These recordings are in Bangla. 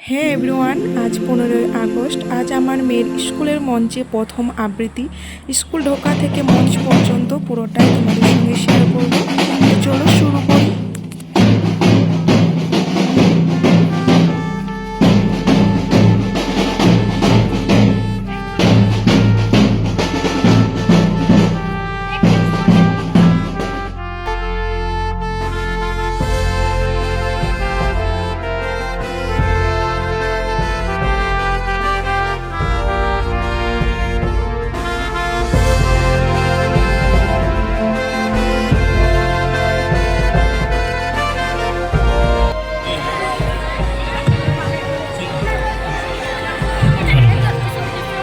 হ্যাঁ এভরিওয়ান, আজ 15ই আগস্ট। আজ আমার মেয়ের স্কুলের মঞ্চে প্রথম আবৃত্তি। স্কুল ঢোকা থেকে মঞ্চ পর্যন্ত পুরোটাই তোমাদের সঙ্গে শেয়ার করব। তো চলো শুরু করি।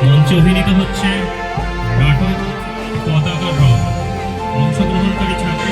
মঞ্চে অভিনীত হচ্ছে নাটক পতাকা রং। অংশগ্রহণকারী ছাত্র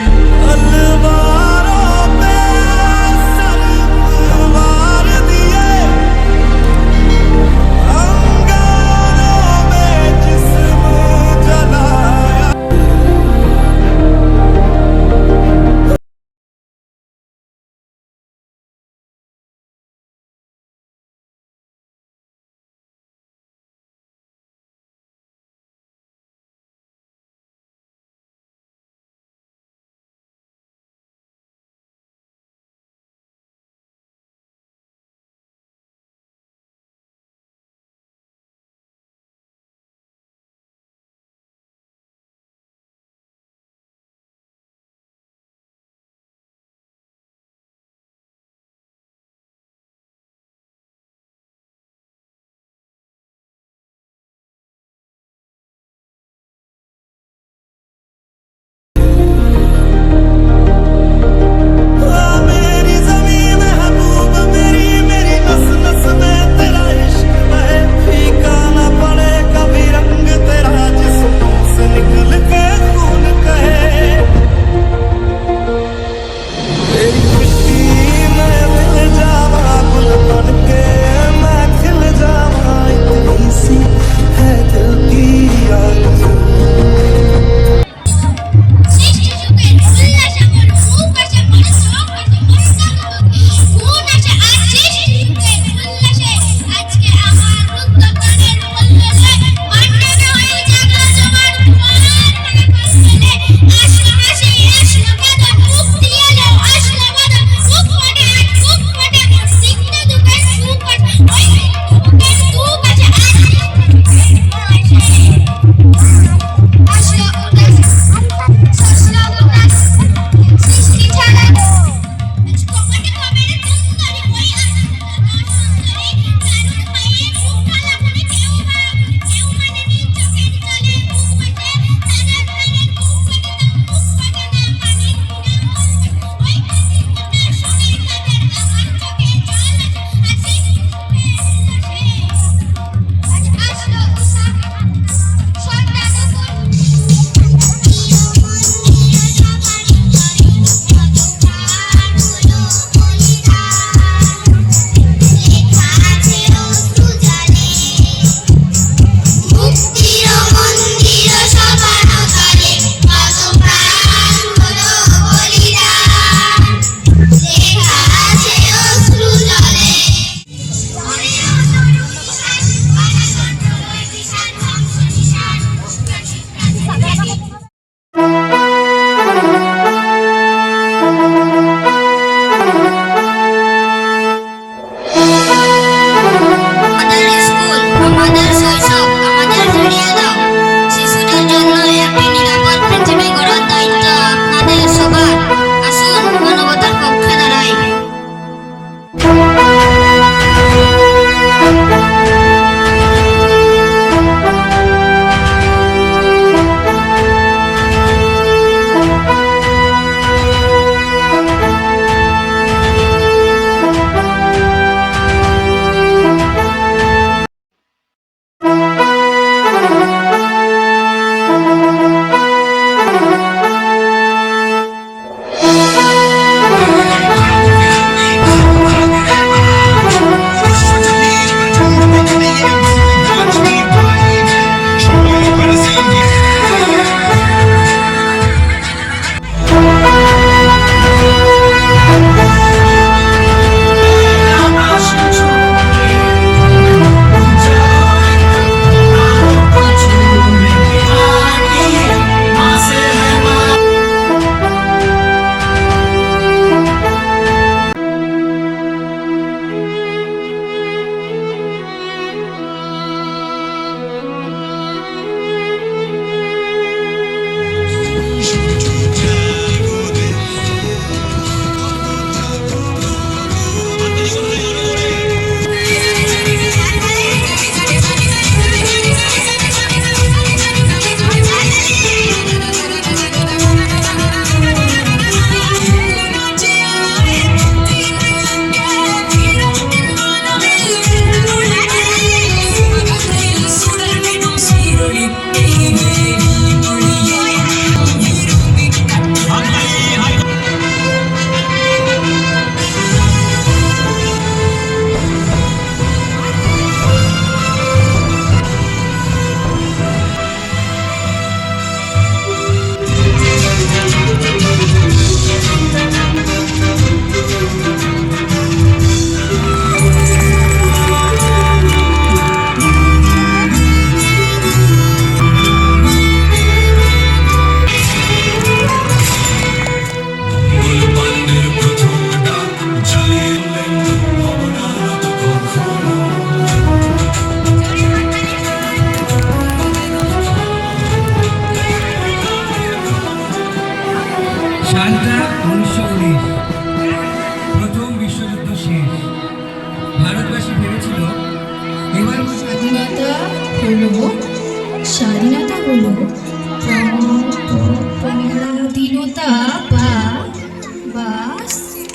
হলো স্বাধীনতা হলো পরাধীনতা বা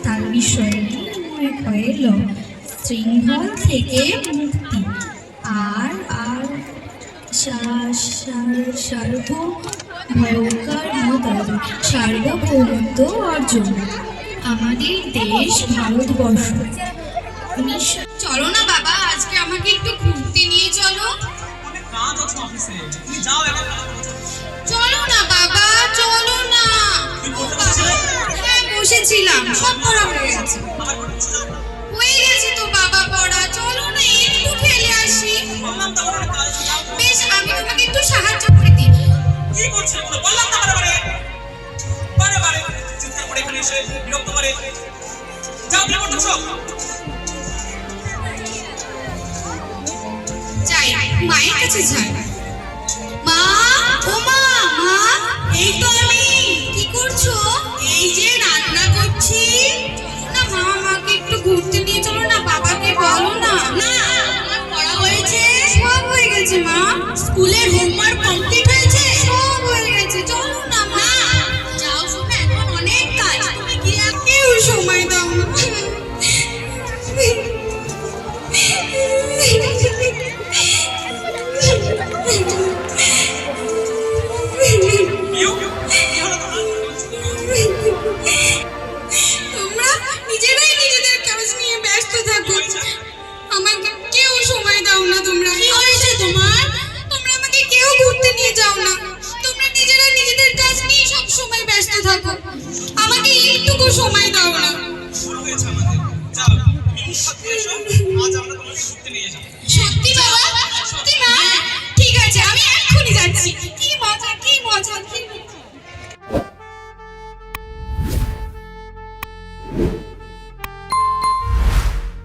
তার বিষয়ে মনে হইল শৃঙ্খল থেকে মুক্তি আর আর সার্বভৌমত্ব অর্জন। আমাদের দেশ ভারতবর্ষ। চলো না বাবা, আজকে আমাকে একটু ঘুরতে নিয়ে চলো। চলো না বাবা, চলো না। হ্যাঁ, বসেছিলাম, সব পড়া হয়ে গেছে। হয়ে গেছে তো বাবা পড়া, চলো না একটু খেলে আসি। বেশ, আমি তোমাকে একটু সাহায্য করে দিই। কি করছে এগুলো? বললাম না বারে বারে চিৎকার করে এখানে এসে বিরক্ত করে। যাও প্লে করতে সব। যাই মায়ের কাছে যাই। মা, ও মা, মা, এই তো আমি। কি করছো? এই যে রান্না করছি। না মা, আমাকে একটু ঘুরতে নিয়ে চলো না, বাবাকে বলো না। না, আমার পড়া হয়েছে, সব হয়ে গেছে মা। স্কুলের